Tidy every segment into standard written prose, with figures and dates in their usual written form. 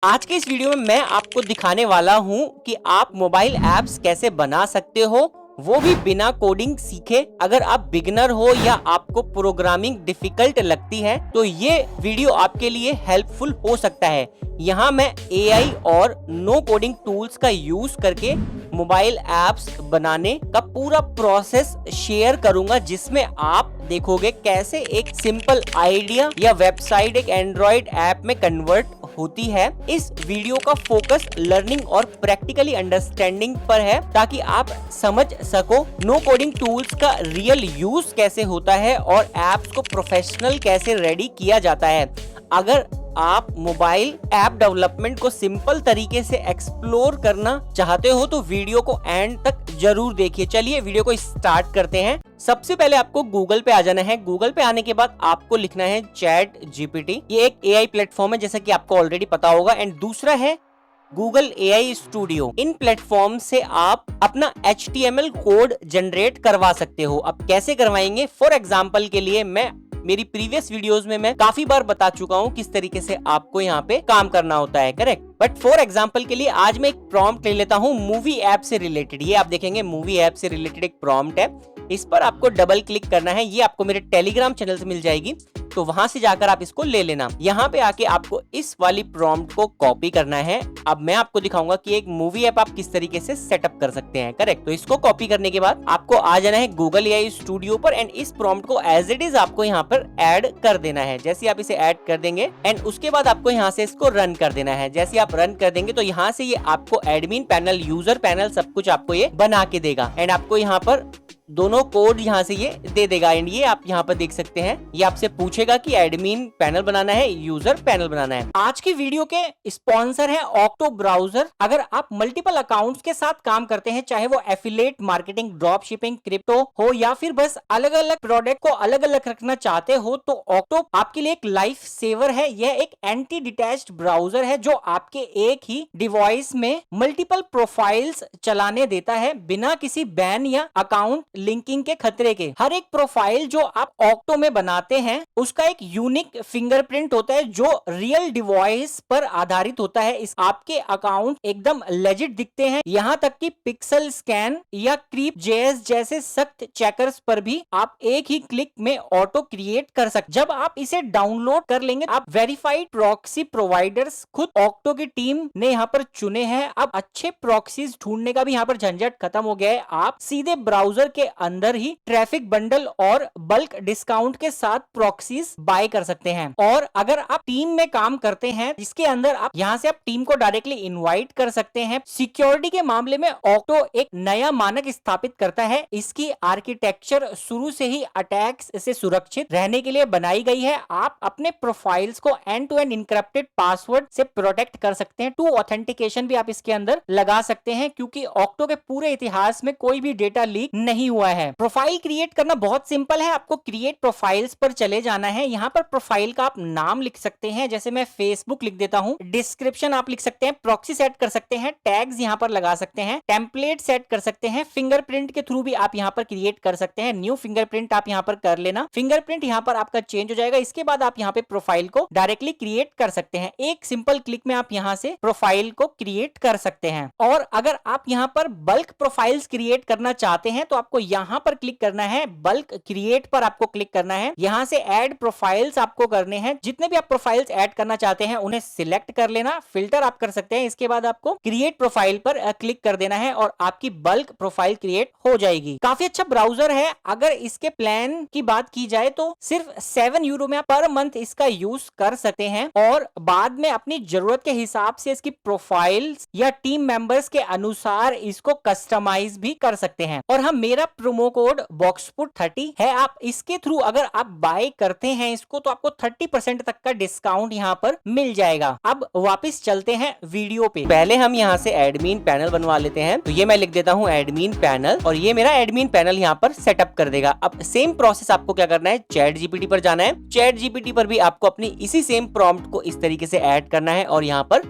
आज के इस वीडियो में मैं आपको दिखाने वाला हूं कि आप मोबाइल ऐप्स कैसे बना सकते हो, वो भी बिना कोडिंग सीखे। अगर आप बिगिनर हो या आपको प्रोग्रामिंग डिफिकल्ट लगती है तो ये वीडियो आपके लिए हेल्पफुल हो सकता है। यहाँ मैं एआई और नो कोडिंग टूल्स का यूज करके मोबाइल ऐप्स बनाने का पूरा प्रोसेस शेयर करूंगा, जिसमें आप देखोगे कैसे एक सिंपल आइडिया या वेबसाइट एक एंड्रॉइड ऐप में कन्वर्ट होती है। इस वीडियो का फोकस लर्निंग और प्रैक्टिकली अंडरस्टैंडिंग पर है, ताकि आप समझ सको नो कोडिंग टूल्स का रियल यूज कैसे होता है और ऐप्स को प्रोफेशनल कैसे रेडी किया जाता है। अगर आप मोबाइल ऐप डेवलपमेंट को सिंपल तरीके से एक्सप्लोर करना चाहते हो तो वीडियो को एंड तक जरूर देखिए। चलिए वीडियो को स्टार्ट करते हैं। सबसे पहले आपको गूगल पे आ जाना है। गूगल पे आने के बाद आपको लिखना है चैट जीपीटी। ये एक एआई प्लेटफॉर्म है, जैसा कि आपको ऑलरेडी पता होगा। एंड दूसरा है गूगल एआई स्टूडियो। इन प्लेटफॉर्म से आप अपना HTML कोड जनरेट करवा सकते हो। अब कैसे करवाएंगे? फॉर एग्जांपल के लिए मैं मेरी प्रीवियस वीडियोस में मैं काफी बार बता चुका हूं किस तरीके से आपको यहाँ पे काम करना होता है, करेक्ट। बट फॉर एग्जांपल के लिए आज मैं एक प्रॉम्प्ट ले लेता हूं मूवी ऐप से रिलेटेड। ये आप देखेंगे मूवी ऐप से रिलेटेड एक प्रॉम्प्ट है। इस पर आपको डबल क्लिक करना है। ये आपको मेरे टेलीग्राम चैनल से मिल जाएगी, तो वहां से जाकर आप इसको ले लेना। यहाँ पे आके आपको इस वाली प्रॉम्प्ट को कॉपी करना है। अब मैं आपको दिखाऊंगा कि एक मूवी ऐप आप किस तरीके से सेटअप कर सकते हैं, करेक्ट। तो इसको कॉपी करने के बाद आपको आ जाना है गूगल एआई स्टूडियो पर एंड इस प्रॉम्प्ट को एज इट इज आपको यहाँ पर ऐड कर देना है। जैसे आप इसे ऐड कर देंगे एंड उसके बाद आपको यहाँ से इसको रन कर देना है। जैसे आप रन कर देंगे तो यहाँ से ये आपको एडमिन पैनल, यूजर पैनल सब कुछ आपको ये बना के देगा एंड आपको यहाँ पर दोनों कोड यहाँ से ये दे देगा। एंड ये आप यहाँ पर देख सकते हैं, ये आपसे पूछेगा कि एडमिन पैनल बनाना है, यूजर पैनल बनाना है। आज की वीडियो के स्पॉन्सर है ऑक्टो ब्राउजर। अगर आप मल्टीपल अकाउंट्स के साथ काम करते हैं, चाहे वो affiliate marketing, drop shipping, crypto हो या फिर बस अलग अलग प्रोडक्ट को अलग अलग रखना चाहते हो, तो ऑक्टो आपके लिए एक लाइफ सेवर है। यह एक एंटी डिटैच्ड ब्राउजर है जो आपके एक ही डिवाइस में मल्टीपल प्रोफाइल्स चलाने देता है बिना किसी बैन या अकाउंट लिंकिंग के खतरे के। हर एक प्रोफाइल जो आप ऑक्टो में बनाते हैं उसका एक यूनिक फिंगरप्रिंट होता है जो रियल डिवाइस पर आधारित होता है। इस आपके अकाउंट एकदम लेजिट दिखते हैं, यहाँ तक कि पिक्सल स्कैन या क्रीप जेएस जैसे सख्त चेकर्स पर भी आप एक ही क्लिक में ऑटो क्रिएट कर सकते। जब आप इसे डाउनलोड कर लेंगे, आप वेरीफाइड प्रॉक्सी प्रोवाइडर्स खुद ऑक्टो की टीम ने यहाँ पर चुने हैं। अब अच्छे प्रॉक्सीज ढूंढने का भी यहाँ पर झंझट खत्म हो गया है। आप सीधे ब्राउजर के अंदर ही ट्रैफिक बंडल और बल्क डिस्काउंट के साथ प्रॉक्सीज बाय कर सकते हैं। और अगर आप टीम में काम करते हैं जिसके अंदर आप यहाँ से आप टीम को डायरेक्टली इनवाइट कर सकते हैं। सिक्योरिटी के मामले में ऑक्टो एक नया मानक स्थापित करता है। इसकी आर्किटेक्चर शुरू से ही अटैक्स से सुरक्षित रहने के लिए बनाई गई है। आप अपने प्रोफाइल्स को end to end encrypted password से प्रोटेक्ट कर सकते हैं। 2 ऑथेंटिकेशन भी आप इसके अंदर लगा सकते हैं, क्योंकि ऑक्टो के पूरे इतिहास में कोई भी डेटा लीक नहीं हुआ है। प्रोफाइल क्रिएट करना बहुत सिंपल है। आपको क्रिएट प्रोफाइल्स पर चले जाना है। यहाँ पर प्रोफाइल का आप नाम लिख सकते हैं, जैसे मैं फेसबुक लिख देता हूँ। डिस्क्रिप्शन आप लिख सकते हैं, प्रॉक्सी सेट कर सकते हैं, टैग्स यहाँ पर लगा सकते हैं, टेम्पलेट सेट कर सकते हैं। फिंगरप्रिंट के थ्रू भी आप यहाँ पर क्रिएट कर सकते हैं। न्यू फिंगरप्रिंट आप यहाँ पर कर लेना। फिंगरप्रिंट यहाँ पर आपका चेंज हो जाएगा। इसके बाद आप यहाँ पे प्रोफाइल को डायरेक्टली क्रिएट कर सकते हैं। एक सिंपल क्लिक में आप यहाँ से प्रोफाइल को क्रिएट कर सकते हैं। और अगर आप यहाँ पर बल्क प्रोफाइल्स क्रिएट करना चाहते हैं तो आपको यहाँ पर क्लिक करना है, बल्क क्रिएट पर आपको क्लिक करना है। यहाँ से ऐड प्रोफाइल्स आपको करने हैं। जितने भी आप प्रोफाइल्स ऐड करना चाहते हैं उन्हें सिलेक्ट कर लेना। फिल्टर आप कर सकते हैं। इसके बाद आपको क्रिएट प्रोफाइल पर क्लिक कर देना है और आपकी बल्क प्रोफाइल क्रिएट हो जाएगी। काफी अच्छा ब्राउजर है। अगर इसके प्लान की बात की जाए तो सिर्फ 7 यूरो में पर मंथ इसका यूज कर सकते हैं और बाद में अपनी जरूरत के हिसाब से इसकी प्रोफाइल्स या टीम मेंबर्स के अनुसार इसको कस्टमाइज भी कर सकते हैं। और हम मेरा प्रोमो कोड बॉक्सपुट 30 है। आप इसके थ्रू अगर आप बाय करते हैं इसको तो आपको 30% तक का डिस्काउंट यहाँ पर मिल जाएगा। अब वापस चलते हैं वीडियो पे। पहले हम यहाँ से एडमिन पैनल बनवा लेते हैं। तो ये मैं लिख देता हूँ एडमिन पैनल और ये मेरा एडमिन पैनल यहाँ पर सेटअप कर देगा। अब सेम प्रोसेस आपको क्या करना है, चैट जीपीटी पर जाना है। चैट जीपीटी पर भी आपको अपनी इसी सेम प्रॉम्प्ट को इस तरीके से ऐड करना है और यहाँ पर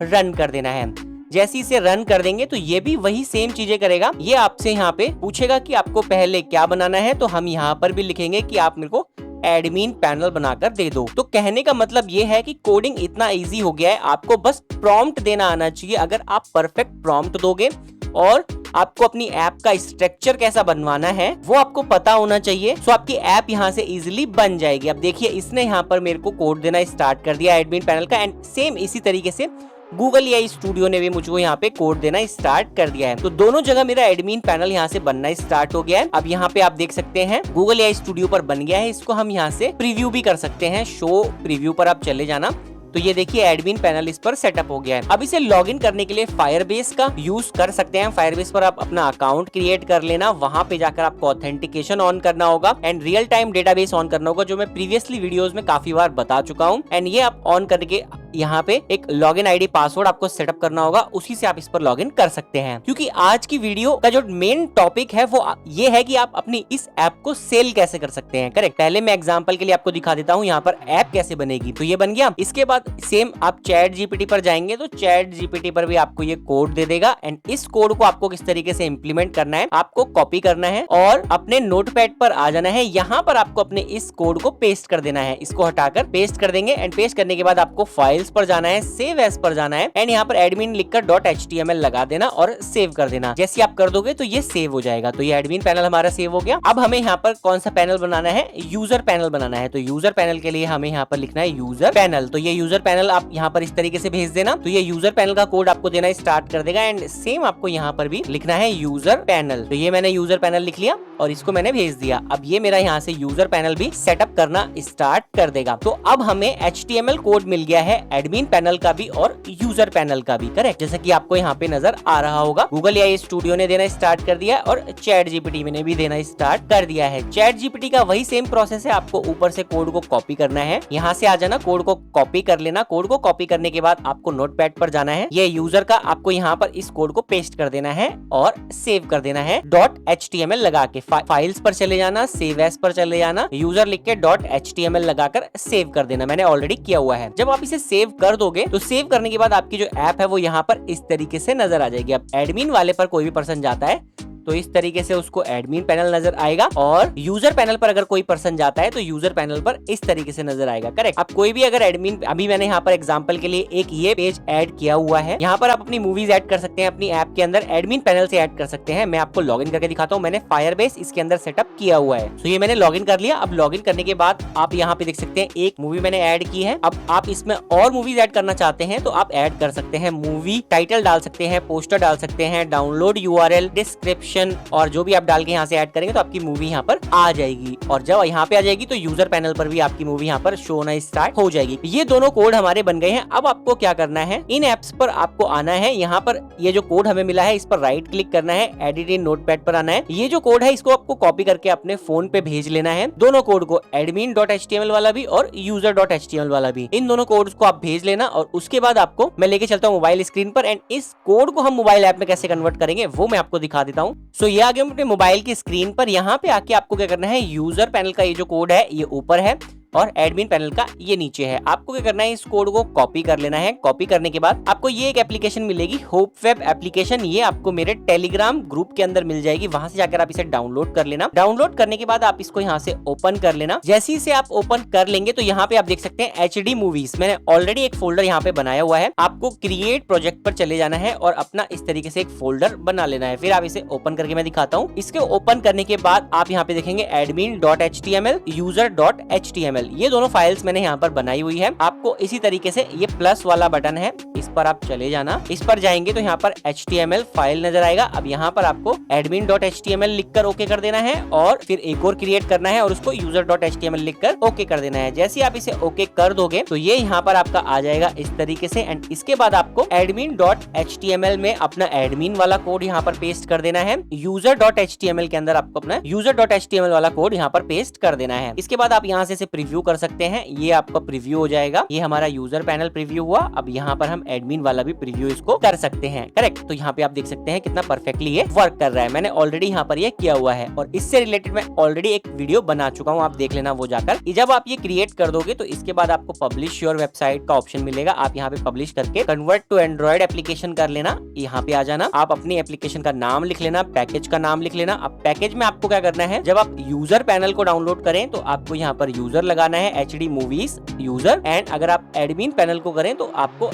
रन कर देना है। जैसे इसे रन कर देंगे तो ये भी वही सेम चीजें करेगा। ये आपसे यहाँ पे पूछेगा कि आपको पहले क्या बनाना है, तो हम यहाँ पर भी लिखेंगे कि आप मेरे को एडमिन पैनल बनाकर दे दो। तो कहने का मतलब ये है कि कोडिंग इतना इजी हो गया है, आपको बस प्रॉम्प्ट देना आना चाहिए। अगर आप परफेक्ट प्रॉम्प्ट दोगे और आपको अपनी ऐप का स्ट्रक्चर कैसा बनवाना है वो आपको पता होना चाहिए, तो आपकी ऐप यहाँ से इजीली बन जाएगी। अब देखिए इसने यहाँ पर मेरे को कोड देना स्टार्ट कर दिया एडमिन पैनल का, एंड सेम इसी तरीके से गूगल एआई स्टूडियो ने भी मुझको यहाँ पे कोड देना स्टार्ट कर दिया है। तो दोनों जगह मेरा एडमिन पैनल यहाँ से बनना स्टार्ट हो गया है। अब यहाँ पे आप देख सकते हैं गूगल एआई स्टूडियो पर बन गया है। इसको हम यहाँ से प्रीव्यू भी कर सकते हैं। शो प्रीव्यू पर आप चले जाना, तो ये देखिए एडमिन पैनल इस पर सेटअप हो गया है। अब इसे लॉगिन करने के लिए फायरबेस का यूज कर सकते हैं। फायरबेस पर आप अपना अकाउंट क्रिएट कर लेना, वहां पे जाकर आपको ऑथेंटिकेशन ऑन करना होगा and real time database on करना होगा, जो मैं प्रीवियसली वीडियोस में काफी बार बता चुका हूँ। एंड ये आप ऑन करके यहाँ पे एक लॉगिन आईडी पासवर्ड आपको सेटअप करना होगा, उसी से आप इस पर लॉगिन कर सकते हैं। क्योंकि आज की वीडियो का जो मेन टॉपिक है वो ये है कि आप अपनी इस ऐप को सेल कैसे कर सकते हैं। करेक्ट, पहले मैं एग्जांपल के लिए आपको दिखा देता हूँ यहाँ पर ऐप कैसे बनेगी। तो ये बन गया। इसके बाद सेम आप चैट जीपीटी पर जाएंगे तो चैट जीपीटी पर भी आपको ये कोड दे देगा, एंड इस कोड को आपको किस तरीके से इंप्लीमेंट करना है, आपको कॉपी करना है और अपने नोटपैड पर आ जाना है। यहाँ पर आपको अपने इस कोड को पेस्ट कर देना है। इसको हटाकर पेस्ट कर देंगे, एंड पेस्ट करने के बाद आपको फाइल्स पर जाना है, सेव एज पर जाना है, एंड यहाँ पर एडमिन लिखकर .html लगा देना और सेव कर देना। जैसे आप कर दोगे तो ये सेव हो जाएगा। तो ये एडमिन पैनल हमारा सेव हो गया। अब हमें यहाँ पर कौन सा पैनल बनाना है, यूजर पैनल बनाना है। तो यूजर पैनल के लिए हमें यहाँ पर लिखना है यूजर पैनल। तो ये यूजर पैनल आप यहाँ पर इस तरीके से भेज देना, तो ये यूजर पैनल का कोड आपको देना स्टार्ट कर देगा, एंड सेम आपको यहाँ पर भी लिखना है यूजर पैनल। तो ये मैंने यूजर पैनल लिख लिया और इसको मैंने भेज दिया। अब ये मेरा यहाँ से यूजर पैनल भी सेटअप करना स्टार्ट कर देगा। तो अब हमें HTML कोड मिल गया है एडमिन पैनल का भी और यूजर पैनल का भी। करेक्ट, जैसा कि आपको यहाँ पे नजर आ रहा होगा। गूगल एआई स्टूडियो ने देना स्टार्ट कर दिया है और चैट जीपीटी ने भी देना स्टार्ट कर दिया है। चैट जीपीटी का वही सेम प्रोसेस है, आपको ऊपर से कोड को कॉपी करना है, यहाँ से आ जाना, कोड को कॉपी कर लेना। कोड को कॉपी करने के बाद आपको नोटपैड पर जाना है, ये यूजर का आपको यहाँ पर इस कोड को पेस्ट कर देना है और सेव कर देना है .html लगा के। फाइल्स पर चले जाना, सेव एज पर चले जाना, यूजर लिख के .html लगाकर सेव कर देना। मैंने ऑलरेडी किया हुआ है। जब आप इसे सेव कर दोगे तो सेव करने के बाद आपकी जो ऐप है वो यहाँ पर इस तरीके से नजर आ जाएगी। अब एडमिन वाले पर कोई भी पर्सन जाता है तो इस तरीके से उसको एडमिन पैनल नजर आएगा, और यूजर पैनल पर अगर कोई पर्सन जाता है तो यूजर पैनल पर इस तरीके से नजर आएगा। करेक्ट, अब कोई भी अगर एडमिन, अभी मैंने यहाँ पर एग्जांपल के लिए एक ये पेज ऐड किया हुआ है, यहाँ पर आप अपनी मूवीज ऐड कर सकते हैं, अपनी ऐप के अंदर एडमिन पैनल से ऐड कर सकते हैं। मैं आपको लॉगिन करके दिखाता हूँ। मैंने फायरबेस इसके अंदर सेटअप किया हुआ है। तो ये मैंने लॉगिन कर लिया। अब लॉगिन करने के बाद आप यहाँ पे देख सकते हैं एक मूवी मैंने ऐड की है। अब आप इसमें और मूवीज ऐड करना चाहते हैं तो आप ऐड कर सकते हैं। मूवी टाइटल डाल सकते हैं, पोस्टर डाल सकते हैं, डाउनलोड URL, डिस्क्रिप्शन, और जो भी आप डाल के यहाँ से ऐड करेंगे तो आपकी मूवी यहाँ पर आ जाएगी। और जब यहाँ पे आ जाएगी तो यूजर पैनल पर भी आपकी मूवी यहाँ पर शो होना स्टार्ट हो जाएगी। ये दोनों कोड हमारे बन गए हैं। अब आपको क्या करना है, इन एप्स पर आपको आना है। यहाँ पर ये जो कोड हमें मिला है इस पर राइट क्लिक करना है, एडिट इन नोटपैड पर आना है। ये जो कोड है इसको आपको कॉपी करके अपने फोन पे भेज लेना है। दोनों कोड को, एडमिन .html वाला भी और यूजर .html वाला भी, इन दोनों कोड्स को आप भेज लेना। और उसके बाद आपको मैं लेके चलता हूँ मोबाइल स्क्रीन पर, एंड इस कोड को हम मोबाइल ऐप में कैसे कन्वर्ट करेंगे वो मैं आपको दिखा देता हूँ। सो ये आगे अपने मोबाइल की स्क्रीन पर, यहाँ पे आके आपको क्या करना है, यूजर पैनल का ये जो कोड है ये ऊपर है और एडमिन पैनल का ये नीचे है। आपको क्या करना है, इस कोड को कॉपी कर लेना है। कॉपी करने के बाद आपको ये एक एप्लीकेशन मिलेगी, होप वेब एप्लीकेशन। ये आपको मेरे टेलीग्राम ग्रुप के अंदर मिल जाएगी, वहां से जाकर आप इसे डाउनलोड कर लेना। डाउनलोड करने के बाद आप इसको यहाँ से ओपन कर लेना। जैसे ही से आप ओपन कर लेंगे तो यहाँ पे आप देख सकते हैं HD मूवीज। मैंने ऑलरेडी एक फोल्डर यहाँ पे बनाया हुआ है। आपको क्रिएट प्रोजेक्ट पर चले जाना है और अपना इस तरीके से एक फोल्डर बना लेना है। फिर आप इसे ओपन करके मैं दिखाता हूँ। इसके ओपन करने के बाद आप यहाँ पे देखेंगे एडमिन .html, यूजर .html, ये दोनों फाइल्स मैंने यहाँ पर बनाई हुई है। आपको इसी तरीके से ये प्लस वाला बटन है, इस पर आप चले जाना। इस पर जाएंगे तो यहाँ पर HTML फाइल नजर आएगा। अब यहाँ पर आपको admin.html लिखकर ओके कर देना है और फिर एक और क्रिएट करना है और उसको user.html लिखकर ओके कर देना है। जैसे आप इसे ओके कर दोगे तो ये यहाँ पर आपका आ जाएगा इस तरीके से। एंड इसके बाद आपको admin.html में अपना एडमिन वाला कोड यहाँ पर पेस्ट कर देना है। user.html के अंदर आपको अपना user.html वाला कोड यहाँ पर पेस्ट कर देना है। इसके बाद आप यहाँ से प्रीव्यू प्रीव्यू कर सकते हैं। ये आपका प्रीव्यू हो जाएगा। ये हमारा यूजर पैनल प्रीव्यू हुआ। अब यहाँ पर हम एडमिन वाला भी प्रीव्यू इसको कर सकते हैं। करेक्ट। तो यहाँ पे आप देख सकते हैं कितना परफेक्टली ये वर्क कर रहा है। मैंने ऑलरेडी यहाँ पर ये किया हुआ है और इससे रिलेटेड मैं ऑलरेडी एक वीडियो बना चुका हूँ, आप देख लेना वो जाकर। जब आप ये क्रिएट कर दोगे तो इसके बाद आपको पब्लिश योर वेबसाइट का ऑप्शन मिलेगा। आप यहाँ पे पब्लिश करके कन्वर्ट टू एंड्रॉइड एप्लीकेशन कर लेना। यहाँ पे आ जाना, आप अपनी एप्लीकेशन का नाम लिख लेना, पैकेज का नाम लिख लेना। अब पैकेज में आपको क्या करना है, जब आप यूजर पैनल को डाउनलोड करें तो आपको यहाँ पर यूजर लगाना है, HD मूवीज यूजर। एंड अगर आप एडमिन पैनल को करें तो आपको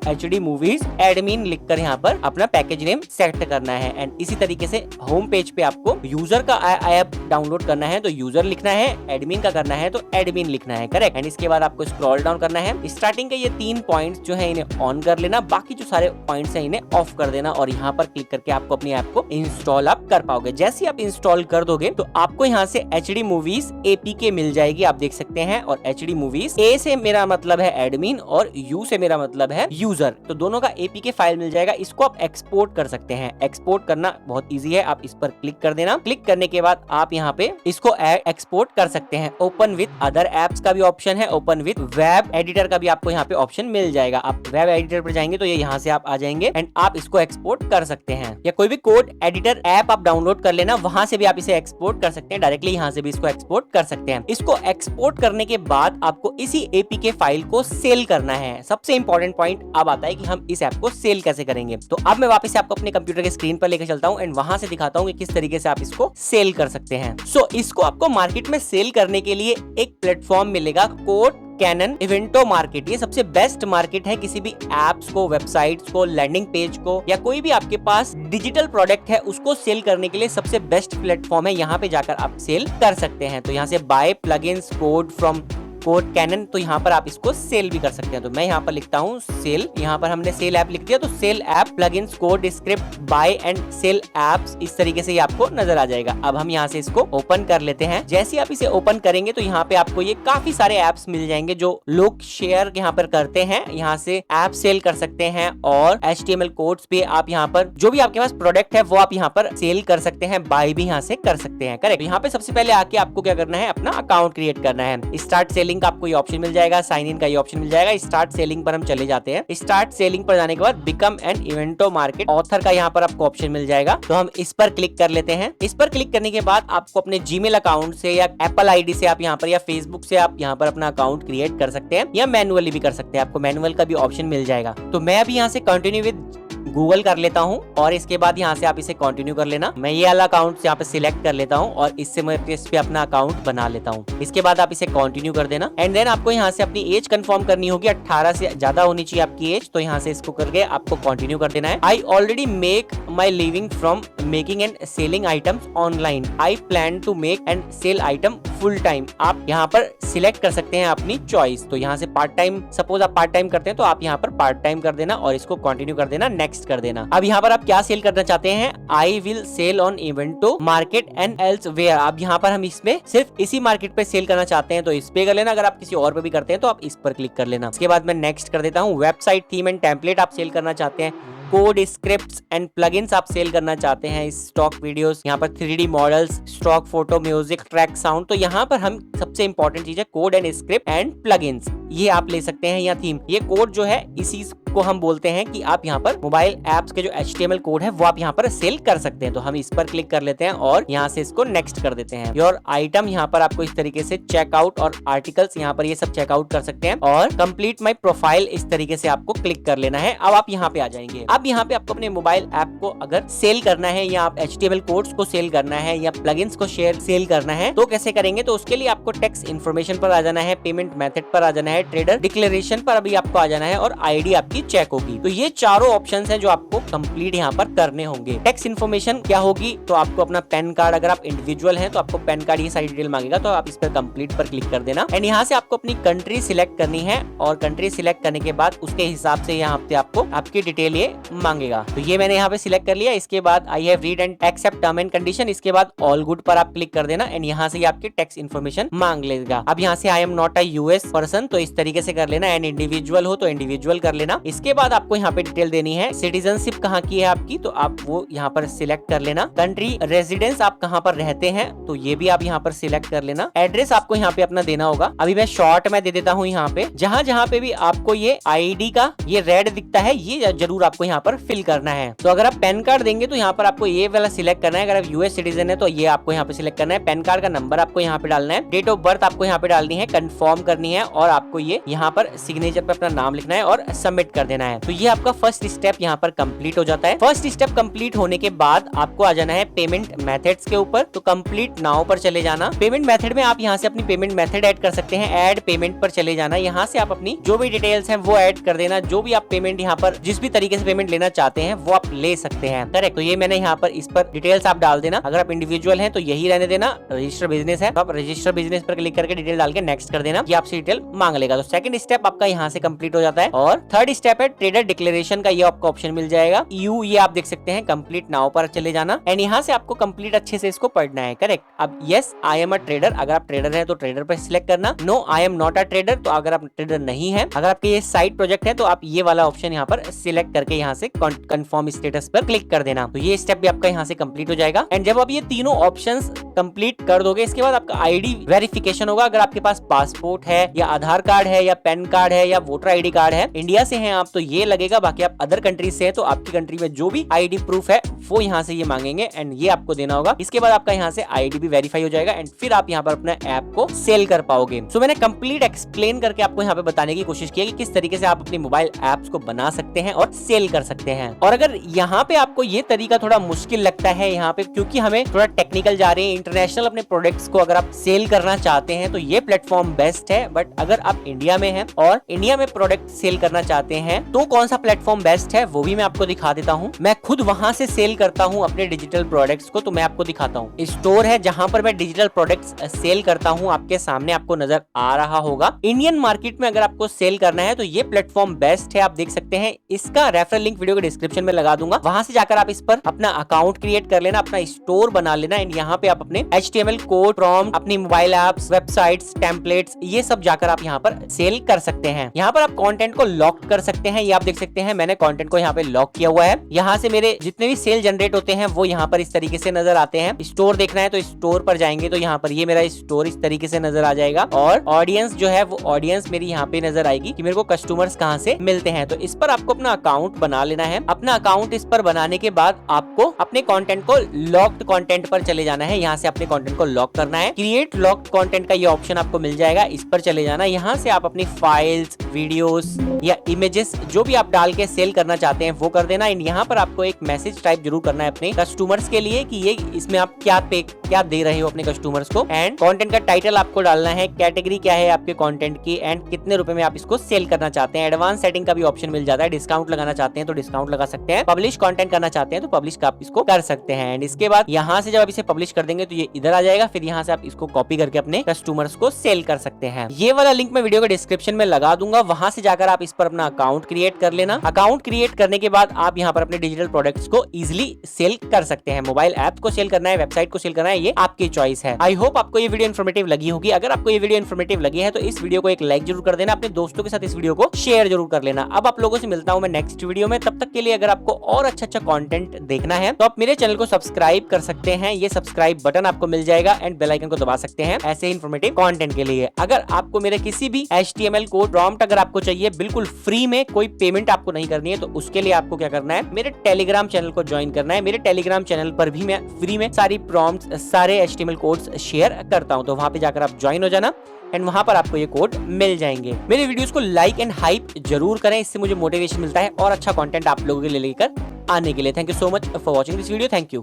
HD मूवीज एडमिन लिखकर यहाँ पर अपना पैकेज नेम सेट करना है। एंड इसी तरीके से होम पेज पे आपको यूजर का ऐप डाउनलोड करना है तो यूजर लिखना है, एडमिन का करना है तो एडमिन लिखना है। करेक्ट। एंड इसके बाद आपको स्क्रॉल डाउन करना है। स्टार्टिंग के ये 3 पॉइंट्स जो है इन्हें ऑन कर लेना, बाकी जो सारे पॉइंट्स हैं इन्हें ऑफ कर देना और यहाँ पर क्लिक करके आपको अपनी ऐप को इंस्टॉल आप कर पाओगे। जैसे आप इंस्टॉल कर दोगे तो आपको यहाँ से HD मूवीज APK मिल जाएगी, आप देख सकते हैं। और HD मूवीज A से मेरा मतलब है एडमिन और U से मेरा मतलब है यूजर, तो दोनों का APK फाइल मिल जाएगा। इसको आप एक्सपोर्ट कर सकते हैं। एक्सपोर्ट करना बहुत ईजी है, आप इस पर क्लिक कर देना। क्लिक करने के बाद आप यहाँ पे इसको एक्सपोर्ट कर सकते हैं। ओपन विद अदर एप्स का भी ऑप्शन है, ओपन विद वेब एडिटर का भी आपको यहाँ पे ऑप्शन मिल जाएगा। आप वेब एडिटर पर जाएंगे तो ये यहाँ से आप आ जाएंगे एंड आप इसको एक्सपोर्ट कर सकते हैं। या कोई भी कोड एडिटर ऐप आप डाउनलोड कर लेना, वहां से भी आप इसे एक्सपोर्ट कर सकते हैं। डायरेक्टली यहाँ से भी इसको एक्सपोर्ट कर सकते हैं। इसको एक्सपोर्ट करने के बाद आपको इसी APK फाइल को सेल करना है। सबसे इंपॉर्टेंट पॉइंट अब आता है कि हम इस ऐप को सेल कैसे करेंगे। तो अब मैं वापस आपको अपने कंप्यूटर के स्क्रीन पर लेकर चलता हूँ एंड वहां से दिखाता हूँ कि किस तरीके से आप इसको सेल कर सकते हैं। सो इसको आपको मार्केट में सेल करने के लिए एक प्लेटफॉर्म मिलेगा, कोड कैनन इवेंटो मार्केट। ये सबसे बेस्ट मार्केट है किसी भी एप्स को, वेबसाइट्स को, लैंडिंग पेज को या कोई भी आपके पास डिजिटल प्रोडक्ट है उसको सेल करने के लिए सबसे बेस्ट प्लेटफॉर्म है। यहाँ पे जाकर आप सेल कर सकते हैं। तो यहाँ से buy plugins code from CodeCanyon, तो यहाँ पर आप इसको सेल भी कर सकते हैं। तो मैं यहाँ पर लिखता हूँ सेल, यहाँ पर हमने सेल ऐप लिख दिया तो sell app plugins code script buy and sell apps, इस तरीके से ये आपको नजर आ जाएगा। अब हम यहाँ से इसको ओपन कर लेते हैं। जैसे आप इसे ओपन करेंगे तो यहाँ पे आपको ये काफी सारे एप्स मिल जाएंगे जो लोग शेयर यहाँ पर करते हैं। यहाँ से ऐप सेल कर सकते हैं और HTML कोड्स पे आप यहाँ पर जो भी आपके पास प्रोडक्ट है वो आप यहाँ पर सेल कर सकते हैं, बाय भी यहाँ से कर सकते हैं। करेक्ट। यहाँ पे सबसे पहले आके आपको क्या करना है, अपना अकाउंट क्रिएट करना है। स्टार्ट सेलिंग का आपको ये ऑप्शन मिल जाएगा, साइन इन का ये ऑप्शन मिल जाएगा। स्टार्ट सेलिंग पर हम चले जाते हैं। स्टार्ट सेलिंग पर जाने के बाद बिकम एन इवेंटो मार्केट ऑथर का यहाँ पर आपको ऑप्शन मिल जाएगा, तो हम इस पर क्लिक कर लेते हैं। इस पर क्लिक करने के बाद आपको अपने जीमेल अकाउंट से या एप्पल आईडी से आप यहाँ पर या फेसबुक से आप यहाँ पर अपना अकाउंट क्रिएट कर सकते हैं या मैनुअली भी कर सकते हैं। आपको मैनुअल का भी ऑप्शन मिल जाएगा। तो मैं अभी यहाँ से कंटिन्यू विद गूगल कर लेता हूँ और इसके बाद यहाँ से आप इसे कंटिन्यू कर लेना। मैं ये वाला अकाउंट यहाँ पे सिलेक्ट कर लेता हूँ और इससे मैं इस पे अपना अकाउंट बना लेता हूँ। इसके बाद आप इसे कंटिन्यू कर देना एंड देन आपको यहाँ से अपनी एज कंफर्म करनी होगी। 18 से ज्यादा होनी चाहिए आपकी एज, तो यहाँ से इसको करके आपको कंटिन्यू कर देना है। I already make my living from making and selling items online. I plan to make and sell item full time. आप यहाँ पर सिलेक्ट कर सकते हैं अपनी चॉइस। तो यहाँ से पार्ट टाइम, सपोज आप पार्ट टाइम करते हैं तो आप यहाँ पर पार्ट टाइम कर देना और इसको कंटिन्यू कर देना, नेक्स्ट कर देना। अब यहाँ पर आप क्या सेल करना चाहते हैं, I will sell on Evento market and elsewhere. अब यहाँ पर हम इसमें सिर्फ इसी मार्केट पे सेल करना चाहते हैं तो इस पे कर लेना। अगर आप किसी और पे भी करते हैं तो आप इस पर क्लिक कर लेना। इसके बाद मैं नेक्स्ट कर देता हूँ। वेबसाइट थीम एंड टेम्पलेट आप सेल करना चाहते हैं, कोड स्क्रिप्ट्स एंड प्लगइन्स आप सेल करना चाहते हैं, स्टॉक वीडियोस, यहाँ पर 3D models, stock photo, music, track, sound. तो यहाँ पर हम सबसे इंपॉर्टेंट चीज है code and script and plugins, ये आप ले सकते हैं। या थीम, ये कोड जो है इसी को हम बोलते हैं कि आप यहाँ पर मोबाइल एप्स के जो HTML कोड है वो आप यहाँ पर सेल कर सकते हैं। तो हम इस पर क्लिक कर लेते हैं और यहाँ से इसको नेक्स्ट कर देते हैं। योर आइटम, यहाँ पर आपको इस तरीके से चेकआउट और आर्टिकल्स यहाँ पर ये सब चेकआउट कर सकते हैं और कंप्लीट माई प्रोफाइल, इस तरीके से आपको क्लिक कर लेना है। अब आप यहाँ पे आ जाएंगे। अब यहाँ पे आपको अपने मोबाइल ऐप को अगर सेल करना है या आप HTML कोड्स को सेल करना है या प्लगइन्स को सेल करना है तो कैसे करेंगे, तो उसके लिए आपको टैक्स इन्फॉर्मेशन पर आ जाना है, पेमेंट मेथड पर आ जाना है, ट्रेडर डिक्लेरेशन पर अभी आपको आ जाना है और आईडी आपकी चेक होगी। तो ये चारों ऑप्शंस हैं जो आपको कंप्लीट यहाँ पर करने होंगे। टैक्स इन्फॉर्मेशन क्या होगी, तो आपको अपना पैन कार्ड, अगर आप इंडिविजुअल हैं तो आपको पैन कार्ड ये सारी डिटेल मांगेगा, तो आप इस पर कंप्लीट पर क्लिक कर देना एंड यहाँ से आपको अपनी कंट्री सिलेक्ट करनी है और कंट्री सिलेक्ट करने के बाद उसके हिसाब से यहाँ पे आपको आपकी डिटेल ये मांगेगा। तो ये मैंने यहाँ पे सिलेक्ट कर लिया। इसके बाद I have read and accept term and condition, इसके बाद ऑल गुड पर आप क्लिक कर देना एंड यहाँ से ये आपकी टैक्स इन्फॉर्मेशन मांग लेगा। अब यहाँ से आई am not a US person, तो इस तरीके से कर लेना एंड इंडिविजुअल हो तो इंडिविजुअल कर लेना। इसके बाद आपको यहाँ पे डिटेल देनी है, सिटीजनशिप कहाँ की है आपकी, तो आप वो यहाँ पर सिलेक्ट कर लेना। कंट्री रेजिडेंस आप कहाँ पर रहते हैं, तो ये भी आप यहाँ पर सिलेक्ट कर लेना। एड्रेस आपको यहाँ पे अपना देना होगा। अभी मैं शॉर्ट में दे देता हूँ यहाँ पे, जहाँ जहाँ पे भी आपको ये आईडी का ये रेड दिखता है, ये जरूर आपको यहाँ पर फिल करना है। तो अगर आप पैन कार्ड देंगे तो यहाँ पर आपको ये वाला सिलेक्ट करना है। अगर आप यूएस सिटीजन है तो ये आपको यहाँ पे सिलेक्ट करना है। पैन कार्ड का नंबर आपको यहाँ पे डालना है। डेट ऑफ बर्थ आपको यहाँ पे डालनी है, कंफर्म करनी है और आपको ये यहाँ पर सिग्नेचर पे अपना नाम लिखना है और सबमिट कर देना है। तो ये आपका फर्स्ट स्टेप यहाँ पर कंप्लीट हो जाता है। फर्स्ट स्टेप कंप्लीट होने के बाद आपको आ जाना है पेमेंट मेथड्स के ऊपर। तो कंप्लीट नाउ पर चले जाना। पेमेंट मेथड में आप यहाँ से अपनी पेमेंट मेथड ऐड कर सकते हैं। ऐड पेमेंट पर चले जाना। यहाँ से आप अपनी जो भी डिटेल्स हैं वो ऐड कर देना। जो भी आप पेमेंट यहाँ पर जिस भी तरीके से पेमेंट लेना चाहते हैं वो आप ले सकते हैं। करेक्ट। तो ये मैंने यहाँ पर इस पर डिटेल्स आप डाल देना। अगर आप इंडिविजुअल हैं तो यही रहने देना। रजिस्टर बिजनेस है तो आप रजिस्टर बिजनेस पर क्लिक करके डिटेल डाल के नेक्स्ट कर देना। ये आपसे डिटेल मांग लेगा। तो सेकंड स्टेप आपका यहाँ से कंप्लीट हो जाता है। और थर्ड स्टेप है ट्रेडर डिक्लेरेशन का, ये आपका ऑप्शन मिल जाएगा। ये आप देख सकते हैं। कंप्लीट नाउ पर चले जाना एंड यहाँ से आपको कंप्लीट अच्छे से इसको पढ़ना है। करेक्ट। अब yes I am a trader, अगर आप ट्रेडर है तो ट्रेडर पर सिलेक्ट करना। No I am not a trader, तो अगर आप ट्रेडर नहीं है, अगर आपके ये साइड प्रोजेक्ट है तो आप ये वाला ऑप्शन यहाँ पर सिलेक्ट करके यहाँ से कंफर्म स्टेटस पर क्लिक कर देना। तो ये स्टेप भी आपका यहाँ से कंप्लीट हो जाएगा। एंड जब आप ये तीनों ऑप्शंस कंप्लीट कर दोगे इसके बाद आपका आईडी वेरिफिकेशन होगा। अगर आपके पास पासपोर्ट है या आधार कार्ड है या पैन कार्ड है या वोटर आईडी कार्ड है, इंडिया से हैं आप तो ये लगेगा। बाकी आप अदर कंट्री से हैं तो आपकी कंट्री में जो भी आईडी प्रूफ है वो यहाँ से ये मांगेंगे एंड ये आपको देना होगा। इसके बाद आपका यहाँ से आईडी भी वेरीफाई हो जाएगा एंड फिर आप यहाँ पर अपना ऐप को सेल कर पाओगे। सो मैंने कंप्लीट एक्सप्लेन करके आपको यहाँ पे बताने की कोशिश की है कि किस तरीके से आप अपनी मोबाइल एप्स को बना सकते हैं और सेल कर सकते हैं। और अगर यहाँ पे आपको ये तरीका थोड़ा मुश्किल लगता है यहाँ पे, क्योंकि हमें थोड़ा टेक्निकल जा रहे हैं, इंटरनेशनल अपने प्रोडक्ट्स को अगर आप सेल करना चाहते हैं तो ये प्लेटफॉर्म बेस्ट है। बट अगर आप इंडिया में हैं और इंडिया में प्रोडक्ट सेल करना चाहते हैं तो कौन सा प्लेटफॉर्म बेस्ट है वो भी मैं आपको दिखा देता हूँ। मैं खुद वहां से सेल करता हूँ अपने डिजिटल प्रोडक्ट्स को, तो मैं आपको दिखाता हूँ। स्टोर है जहां पर मैं डिजिटल प्रोडक्ट्स सेल करता हूँ, आपके सामने आपको नजर आ रहा होगा। इंडियन मार्केट में अगर आपको सेल करना है तो ये प्लेटफॉर्म बेस्ट है। आप देख सकते हैं, इसका रेफरल लिंक वीडियो के डिस्क्रिप्शन में लगा दूंगा। वहां से जाकर आप इस पर अपना अकाउंट क्रिएट कर लेना, अपना स्टोर बना लेना एंड यहाँ पे आप अपने HTML कोड, प्रॉम्प्ट, अपनी मोबाइल एप्स, वेबसाइट्स, टेम्पलेट्स, ये सब जाकर आप यहाँ पर सेल कर सकते हैं। यहाँ पर आप कंटेंट को लॉक कर सकते हैं। ये आप देख सकते हैं मैंने कंटेंट को यहाँ पे लॉक किया हुआ है। यहाँ से मेरे जितने भी सेल जनरेट होते हैं वो यहाँ पर इस तरीके से नजर आते हैं। स्टोर देखना है तो स्टोर पर जाएंगे तो यहाँ पर ये मेरा स्टोर इस तरीके से नजर आ जाएगा और ऑडियंस जो है वो ऑडियंस मेरी यहाँ पे नजर आएगी कि मेरे को कस्टमर्स कहाँ से मिलते हैं। तो इस पर आपको अपना अकाउंट बना लेना है। अपना अकाउंट इस पर बनाने के बाद आपको अपने कंटेंट को लॉक्ड कंटेंट पर चले जाना है। यहाँ से अपने कंटेंट को लॉक करना है। क्रिएट लॉक्ड कंटेंट का ये ऑप्शन आपको मिल जाएगा, इस पर चले जाना। यहाँ से आप अपनी फाइल्स, वीडियोस या इमेजेस जो भी आप डाल के सेल करना चाहते हैं वो कर देना। यहाँ पर आपको एक मैसेज टाइप जरूर करना है अपने कस्टमर्स के लिए कि ये इसमें आप क्या दे रहे हो अपने कस्टमर्स को। एंड कंटेंट का टाइटल आपको डालना है, कैटेगरी क्या है आपके कंटेंट की एंड कितने रुपए में आप इसको सेल करना चाहते हैं। एडवांस सेटिंग का भी ऑप्शन मिल जाता है। डिस्काउंट लगाना चाहते हैं तो डिस्काउंट लगा सकते हैं। पब्लिश कंटेंट करना चाहते हैं तो पब्लिश आप इसको कर सकते हैं। एंड इसके बाद यहाँ से जब आप इसे पब्लिश कर देंगे तो ये इधर आ जाएगा। फिर यहाँ से आप इसको कॉपी करके अपने कस्टमर्स को सेल कर सकते हैं। ये वाला लिंक मैं वीडियो के डिस्क्रिप्शन में लगा दूंगा। वहां से जाकर आप इस पर अपना अकाउंट क्रिएट कर लेना। अकाउंट क्रिएट करने के बाद आप यहाँ पर अपने डिजिटल प्रोडक्ट्स को इजिली सेल कर सकते हैं। मोबाइल ऐप को सेल करना है, वेबसाइट को सेल करना है, ये आपकी चॉइस है। आई होप आपको ये वीडियो इन्फॉर्मेटिव लगी होगी। अगर आपको ये वीडियो इन्फॉर्मेटिव लगी है तो इस वीडियो को एक लाइक जरूर कर देना। अपने दोस्तों के साथ इस वीडियो को शेयर जरूर कर लेना। अब आप लोगों से मिलता हूं मैं नेक्स्ट वीडियो में। तब तक के लिए अगर आपको और अच्छा कंटेंट देखना है तो आप मेरे चैनल को सब्सक्राइब कर सकते हैं। ये सब्सक्राइब बटन आपको मिल जाएगा एंड बेल आइकन को दबा सकते हैं ऐसे इन्फॉर्मेटिव कंटेंट के लिए। अगर आपको मेरे किसी भी HTML कोड, प्रॉम्प्ट अगर आपको चाहिए बिल्कुल फ्री में, कोई पेमेंट आपको नहीं करनी है, तो उसके लिए आपको क्या करना है, मेरे टेलीग्राम चैनल को ज्वाइन करना है। मेरे टेलीग्राम चैनल पर भी मैं फ्री में सारी प्रॉम्प्ट्स, सारे HTML कोड्स शेयर करता हूं। तो वहां पे जाकर आप ज्वाइन हो जाना एंड वहां पर आपको ये कोड मिल जाएंगे। मेरे वीडियोस को लाइक एंड हाइप जरूर करें, इससे मुझे मोटिवेशन मिलता है और अच्छा कंटेंट आप लोगों के लिए लेकर आने के लिए। Thank you so much for watching this video. Thank you.